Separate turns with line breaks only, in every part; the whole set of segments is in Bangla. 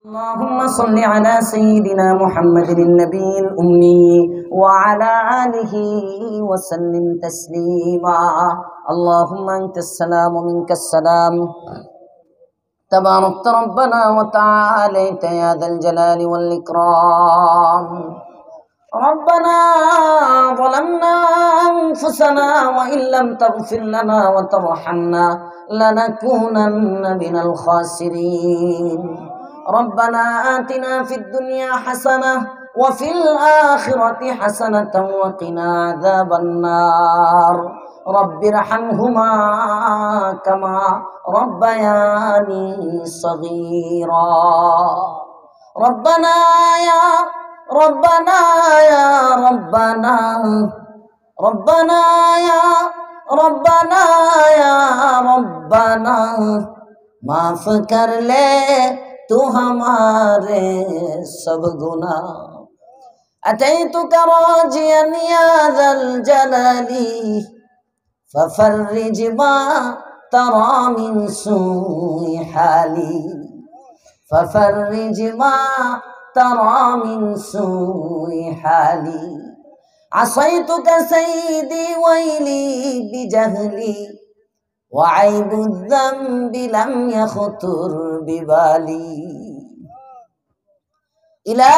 اللهم صل على سيدنا محمد النبي الأمي وعلى آله وسلم تسليما اللهم أنت السلام ومنك السلام تباركت ربنا وتعاليت يا ذا الجلال والإكرام ربنا ظلمنا أنفسنا وإن لم تغفر لنا وترحمنا لنكونن من الخاسرين ربنا آتنا في الدنيا حسنة وفي الآخرة حسنة وقنا عذاب النار رب ارحمهما كما ربياني صغيرا ربنا يا ربنا يا ربنا ربنا يا ربنا يا ربنا माफ कर ले तू हमारे सब गुनाह अतैतुका राजियन या ज़ल जलाली फफर्रिज मा तरा मिन सूई हाली फफर्रिज मा तरा मिन सूई हाली असैतुका सय्यदी वैली बिजहली वዐैबु ज़ंबि लम यख़्तुर बिबाली इला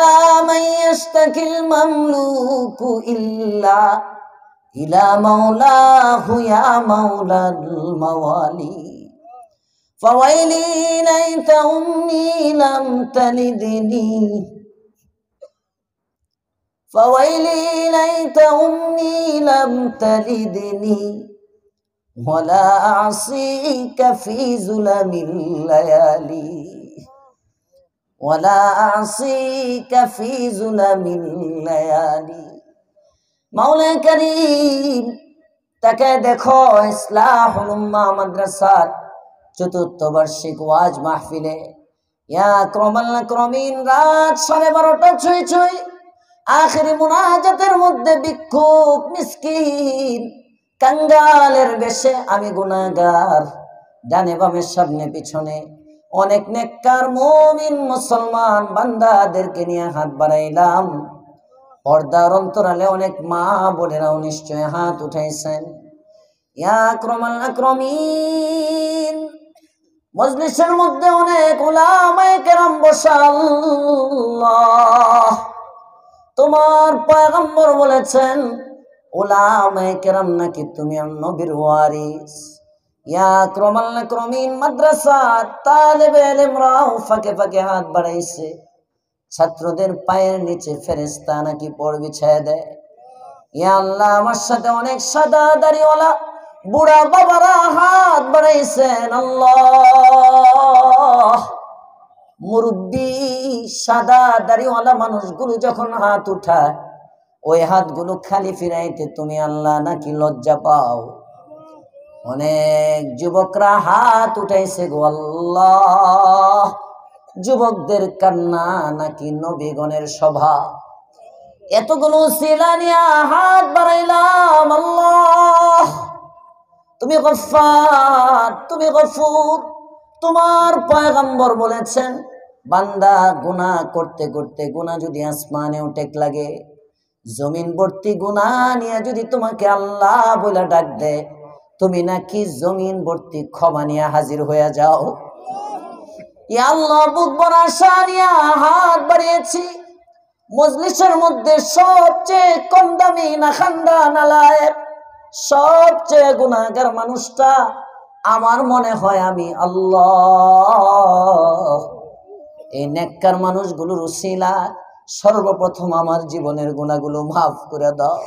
मन यश्तकिल ममलूकु इल्ला इला मौलाहु या मौलाल मवाली फवैली लैत उम्मी लम तलिदनी फवैली लैत उम्मी लम तलिदनी वला असीक फी ज़ुलमिल लयाली वला असीक फी ज़ुलमिल लयाली मौला करीम ताके देखो इस्लाहुल उम्मा माद्रासार चतुर्थ वार्षिक वाज महफिले या अक्रमल अक्रमीन रात 12:30 ছুঁই ছুঁই आखिरी मुनाजातेर मध्य भिक्षुक मिस्किन कंगालेर बेशे आमी गुनाहगार डाने बामे सामने पिछने अनेक नेककार मुमिन मुसलमान बान्दादेरके निये हाथ बाड़ाइलाम पर्दार अंतराले अनेक मा बोनेराओ निश्चय हाथ उठाइछेन या अक्रमल अक्रमीन मजलिसेर मध्य अनेक उलामाए केराम बसा आल्लाह तुम्हार पैगम्बर बोलेছেন उलामाए केराम नाकि तुमी नबीर वारिस या अक्रमल अक्रमीन माद्रासा तालिबे इल्मराও फाঁকে ফাঁকে हाथ বাড়াইছে ছাত্রদের পায়ের নিচে ফেরেশতা নাকি পড় বিছায় দেয় ইয়া আল্লাহ আমার সাথে অনেক সাদা দাড়িওয়ালা বুড়া বাবারা হাত বাড়াইছেন আল্লাহ মুরব্বি সাদা দাড়িওয়ালা মানুষগুলো যখন হাত উঠায় ওই হাতগুলো খালি ফিরাইতে তুমি আল্লাহ নাকি লজ্জা পাও অনেক যুবকরা হাত উঠাইছে গো আল্লাহ যুবকদের কান্না নাকি নবীগণের সভা এতগুলো সিলা নিয়া হাত বাড়াইলাম আল্লাহ তুমি গফফার তুমি গফুর তোমার পয়গম্বর বলেছেন বান্দা গুনাহ করতে করতে গুনাহ যদি আসমানেও টেক লাগে জমিন ভর্তি গুনাহ নিয়ে যদি তোমাকে আল্লাহ বলে ডাক দেয় তুমি নাকি জমিন ভর্তি ক্ষমা নিয়ে হাজির হয়ে যাও ইয়া আল্লাহ বুক ভরা আশা নিয়ে হাত বাড়িয়েছি মজলিসের মধ্যে সবচেয়ে কম দামি নাখান্দা নালায়েক সবচেয়ে গুনাহগার মানুষটা আমার মনে হয় আমি আল্লাহ এই নেককার মানুষগুলোর উসিলা সর্বপ্রথম আমার জীবনের গুনাহগুলো মাফ করে দাও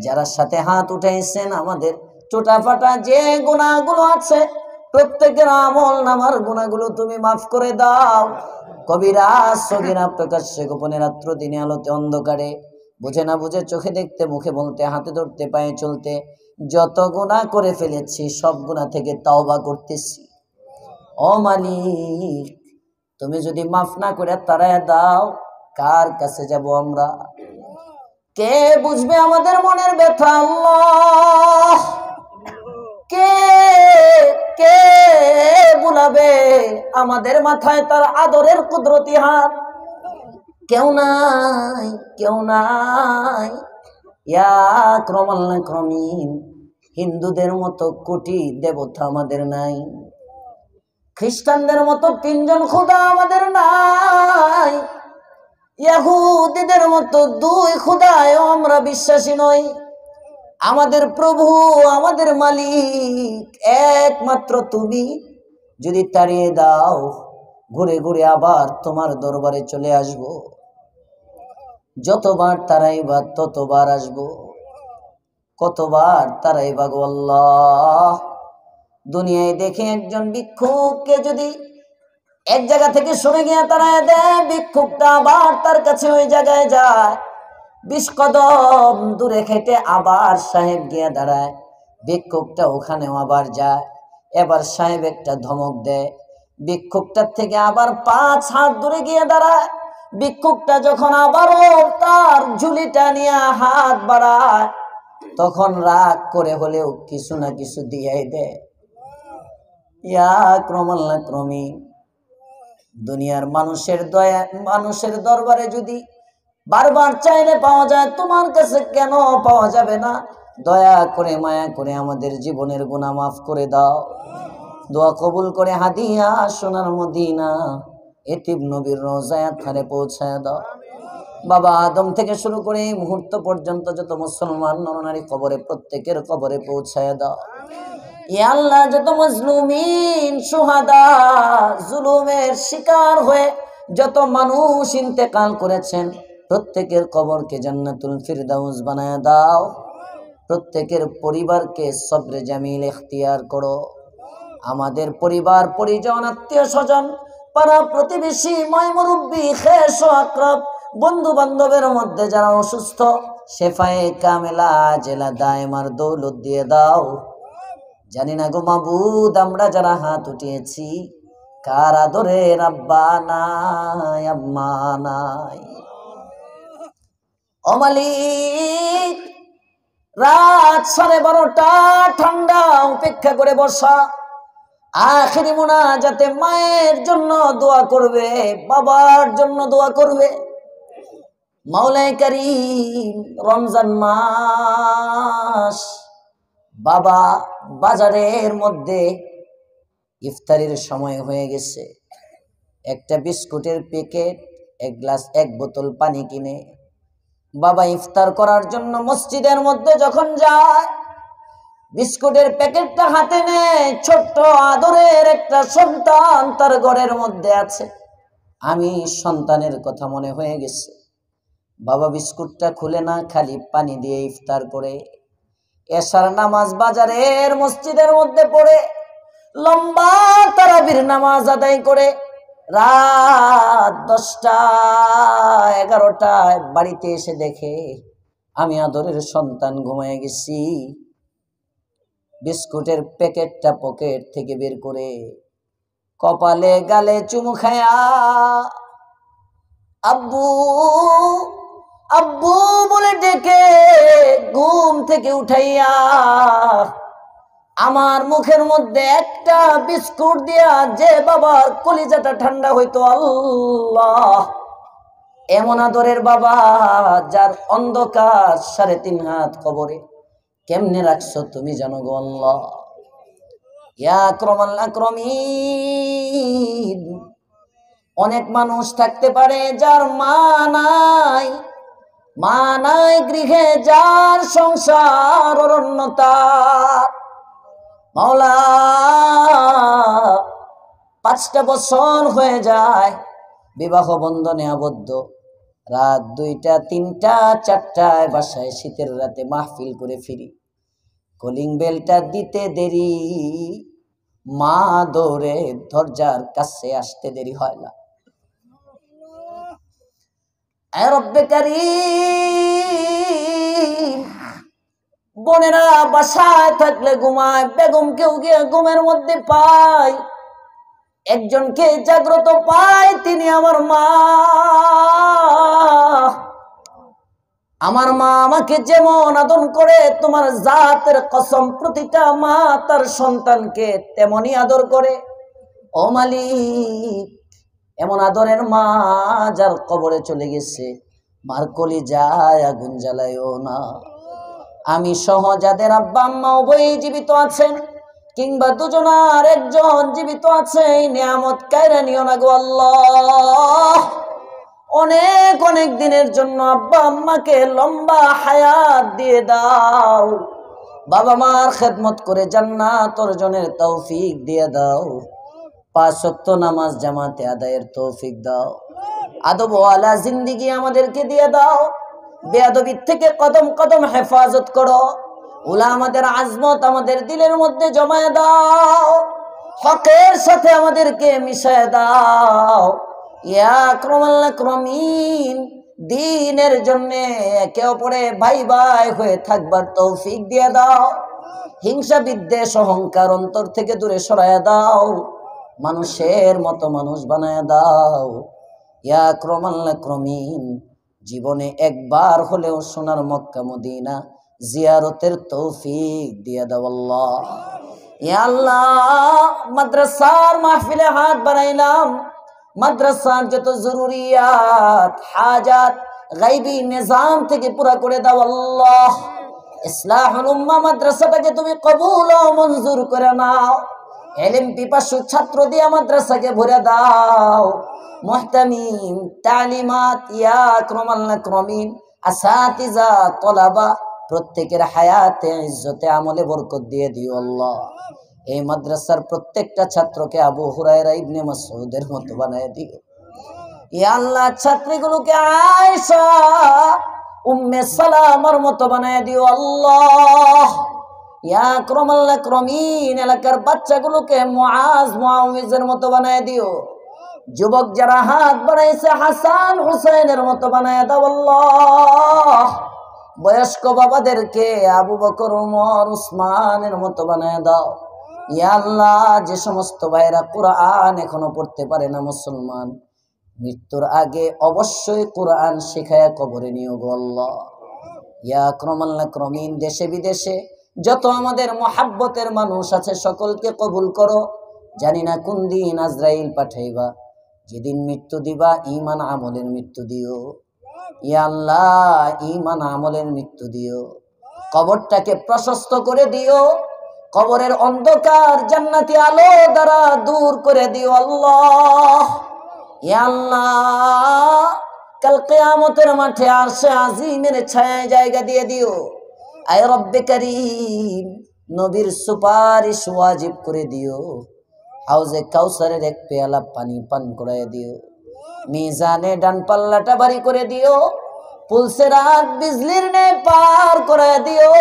যারা সাথে হাত উঠাইছেন আমাদের ছোটাফাটা যে গুনাহগুলো আছে প্রত্যেকের আমল নামার গুনাহগুলো তুমি মাফ করে দাও কবিরা সগীরা প্রকাশ্যে গোপনে রাত্র দিনে আলোতে অন্ধকারে বুঝে না বুঝে চোখে দেখতে মুখে বলতে হাতে ধরতে পায়ে চলতে যত গুনাহ করে ফেলেছি সব গুনাহ থেকে তওবা করতেছি ও মালিক তুমি যদি মাফ না করে তাড়ায় দাও কার কাছে যাব আমরা কে বুঝবে আমাদের মনের ব্যথা আল্লাহ কে কে বুলাবে আমাদের মাথায় তার আদরের কুদরতি হাত? কেউ নাই, কেউ নাই। ইয়া আক্রমাল আক্রমিন, হিন্দুদের মতো কোটি দেবতা আমাদের নাই, খ্রিস্টানদের মতো 3 জন খোদা আমাদের নাই, ইহুদিদের মতো 2 খোদায় আমরা বিশ্বাসী নই। আমাদের প্রভু, আমাদের মালিক একমাত্র তুমি। যদি তাড়িয়ে দাও, ঘুরে ঘুরে আবার তোমার দরবারে চলে আসব। যতবার তারাইবা ততবার আসব, কতবার তারাইবা গো আল্লাহ। দুনিয়ায় দেখে একজন ভিক্ষুককে যদি এক জায়গা থেকে সরে গিয়ে তাড়ায় দেয়, ভিক্ষুকটা আবার তার কাছে ওই জায়গায় যায়। 20 কদম দূরে খেটে আবার সাহেব গিয়ে দাঁড়ায়, ভিক্ষুকটা ওখানেও আবার যায়। এবার সাহেব একটা ধমক দেয়, ভিক্ষুকটার থেকে আবার 5 হাত দূরে গিয়ে দাঁড়ায়। ভিক্ষুকটা যখন আবারও তার ঝুলিটা নিয়ে হাত বাড়ায়, তখন রাগ করে হলেও কিছু না কিছু দিয়াই দেয়। ইয়া ক্রমাল ক্রমী, দুনিয়ার মানুষের দয়া, মানুষের দরবারে যদি বারবার চাইলে পাওয়া যায়, তোমার কাছে কেন পাওয়া যাবে না? দয়া করে মায়া করে আমাদের জীবনের গুনাহ মাফ করে দাও। দোয়া কবুল করে হাদিয়া সোনার মদিনা এতিম নবীর রোজায় ধারে পৌঁছায় দাও। বাবা আদম থেকে শুরু করে এই মুহূর্ত পর্যন্ত যত মুসলমান নরনারী কবরে, প্রত্যেকের কবরে পৌঁছায় দাও। ইয়া আল্লাহ, যত মাজলুমিন শুহাদা, জুলুমের শিকার হয়ে যত মানুষ ইন্তেকাল করেছেন, প্রত্যেকের কবরকে জান্নাতুল ফিরদাউস বানায় দাও। প্রত্যেকের পরিবারকে সবরে জামিল ইখতিয়ার করো। আমাদের পরিবার পরিজন, আত্মীয় স্বজন, পাড়া প্রতিবেশী, ময় মুরব্বী, খেশ ও আকরাব, বন্ধু বান্ধবের মধ্যে যারা অসুস্থ, শেফায়ে কামেলা জেলা দায়মার দৌলত দিয়ে দাও। জানি না গো মাবুদ, আমরা যারা হাত উঠিয়েছি কার আদরের আব্বা নাই, আম্মা নাই। ও মালিক, রাত 12:30 ঠান্ডা উপেক্ষা করে বসা, আখিরি মুনাজাতে মায়ের জন্য দোয়া করবে, বাবার জন্য দোয়া করবে। মাওলায়ে কারীম, রমজান মাস, বাবা বাজারের মধ্যে ইফতারির সময় হয়ে গেছে, একটা বিস্কুটের প্যাকেট, 1 গ্লাস, 1 বোতল পানি কিনে বাবা ইফতার করার জন্য মসজিদের মধ্যে যখন যায়, বিস্কুটের প্যাকেটটা হাতে নেয়। ছোট্ট আদরের একটা সন্তান তার ঘরের মধ্যে আছে। আমি সন্তানের কথা মনে হয়ে গেছে। বাবা বিস্কুটটা খুলে না, খালি পানি দিয়ে ইফতার করে। এশার নামাজ বাজারের মসজিদের মধ্যে পড়ে, লম্বা তারাবির নামাজ আদায় করে রাত 10টা 11টায় বাড়িতে এসে দেখে আমি আদরের সন্তান ঘুমিয়ে গেছি। বিস্কুটের প্যাকেটটা পকেট থেকে বের করে কপালে গালে চুমু খায়া আব্বু আব্বু বলে ডেকে ঘুম থেকে উঠাইয়া আমার মুখের মধ্যে একটা বিস্কুট দিয়া যে বাবার কলিজাটা ঠান্ডা হইতো। আল্লাহ, এমন আদরের বাবা যার অন্ধকার 3.5 হাত কবরে কেমনে রাখছো তুমি জানো গো আল্লাহ। ইয়া আক্রমাল আক্রমিন, অনেক মানুষ থাকতে পারে যার মা নাই, মা নাই গৃহে, যার সংসার অরণ্যতার। মাওলা, 5টা বছর হয়ে যায় বিবাহ বন্ধনে আবদ্ধ, রাত 2টা 3টা 4টায় বাসায় শীতের রাতে মাহফিল করে ফিরি, কলিং বেলটা দিতে দেরি, মা দৌড়ে দরজার কাছে আসতে দেরি হয় না। এ রব্বে কারীম, বোনেরা বাসায় থাকলে ঘুমায়, বেগমকেও গিয়ে ঘুমের মধ্যে পাই, একজনকে জাগ্রত পাই, তিনি আমার মা। আমার মা আমাকে যেমন আদর করে, তোমার জাতের কসম প্রতিটা মা তার সন্তানকে তেমনই আদর করে। ও মালিক, এমন আদরের মা যার কবরে চলে গেছে, মার কলিজায় আগুন জ্বালায়ও না। আমি সহ যাদের আব্বা আম্মা উভয়ই জীবিত আছেন, কিংবা দুজনার একজন জীবিত আছে, এই নিয়ামত কায়রা নিও না গো আল্লাহ। অনেক অনেক দিনের জন্য আব্বা আম্মাকে লম্বা হায়াত দিয়ে দাও। বাবা মার খেদমত করে জান্নাত অর্জনের তৌফিক দিয়ে দাও। 5 ওয়াক্ত নামাজ জামাতে আদায়ের তৌফিক দাও। আদব ওয়ালা জিন্দেগি আমাদেরকে দিয়ে দাও। বেয়াদবির থেকে কদম কদম হেফাজত করো। উলামাদের আজমত আমাদের দিলের মধ্যে জমায়ে দাও। হকের সাথে আমাদেরকে মিশায় দাও। ইয়া আকরামাল আকরামিন, দ্বীনের জন্য একে অপরে ভাই ভাই হয়ে থাকবার তৌফিক দিয়ে দাও। হিংসা বিদ্বেষ অহংকার অন্তর থেকে দূরে সরায়া দাও। মানুষের মতো মানুষ বানায়া দাও। ইয়া আকরামাল আকরামিন, জীবনে একবার হলেও সোনার মক্কা মদিনা জিয়ারতের তৌফিক দিয়ে দাও আল্লাহ। ইয়া আল্লাহ, মাদ্রাসার মাহফিলে হাত বাড়াইলাম। মাদ্রাসার যত জরুরিয়াত হাজাত গাইবী নিজাম থেকে পুরা করে দাও আল্লাহ। ইসলাহুল উম্মাহ মাদ্রাসাটাকে তুমি কবুল ও মঞ্জুর করে নাও। ইলম পিপাসু ছাত্র দিয়ে মাদ্রাসাকে ভরে দাও। মুহতামিম, তালিমাত, ইয়া আকরামাল আকরামিন, আসাতিজা, তলাবা প্রত্যেকের হায়াতে ইজ্জতে আমলে বরকত দিয়ে দিও আল্লাহ। এই মাদ্রাসার প্রত্যেকটা ছাত্রকে আবু হুরায়রা ইবনে মাসউদের মতো বানায় দিও। ইয়া আল্লাহ, ছাত্রীগুলোকে আয়েশা উম্মে সালামার মতো বানায় দিও আল্লাহ। ইয়া আকরামাল আকরামিন, এলাকার বাচ্চাগুলোকে মুআজ মুআউযের মতো বানায় দিও। যুবক যারা হাত বাড়াইছে হাসান হুসাইনের মতো বানায় দাও আল্লাহ। বয়স্ক বাবাদেরকে আবু বকর ওমর উসমানের মতো বানায় দাও। ইয়া আল্লাহ, যে সমস্ত ভাইরা কোরআন এখনো পড়তে পারে না মুসলমান, মৃত্যুর আগে অবশ্যই কোরআন শেখায়া কবরে নিও গো আল্লাহ। ইয়া আকরামাল আকরামিন, দেশে বিদেশে যত আমাদের মহাব্বতের মানুষ আছে সকলকে কবুল করো। জানি না কোন দিন আজরাইল পাঠাইবা, যেদিন মৃত্যু দিবা ঈমান আমলের মৃত্যু দিও। ইয়া আল্লাহ, ঈমান আমলের মৃত্যু দিও। কবরটাকে প্রশস্ত করে দিও। কবরের অন্ধকার জান্নাতি আলো দ্বারা দূর করে দিও আল্লাহ। ইয়া আল্লাহ, কাল কিয়ামতের মাঠে আরশে আজিমের ছায়ায় জায়গা দিয়ে দিও। আয় রব্বে করিম, নবীর সুপারিশ ওয়াজিব করে দিও। হাউজে কাউসারের এক পেয়ালা পানি পান করায় দিও। মিজানে ডান পাল্লাটা ভারী করে দিও। পুলসেরাত বিজলির নে পার করে দিও।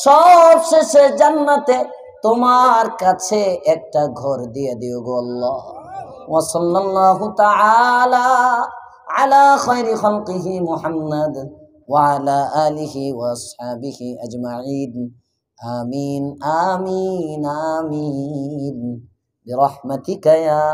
সব শেষে জান্নাতে তোমার কাছে একটা ঘর দিয়ে দিও গো আল্লাহ। ওয়া সাল্লাল্লাহু তাআলা আলা খায়রি খালকিহি মুহাম্মদ ওয়া আলা আলিহি ওয়া আসহাবিহি আজমাইন। আমিন আমিন আমিন বিরহমাতিকা ইয়া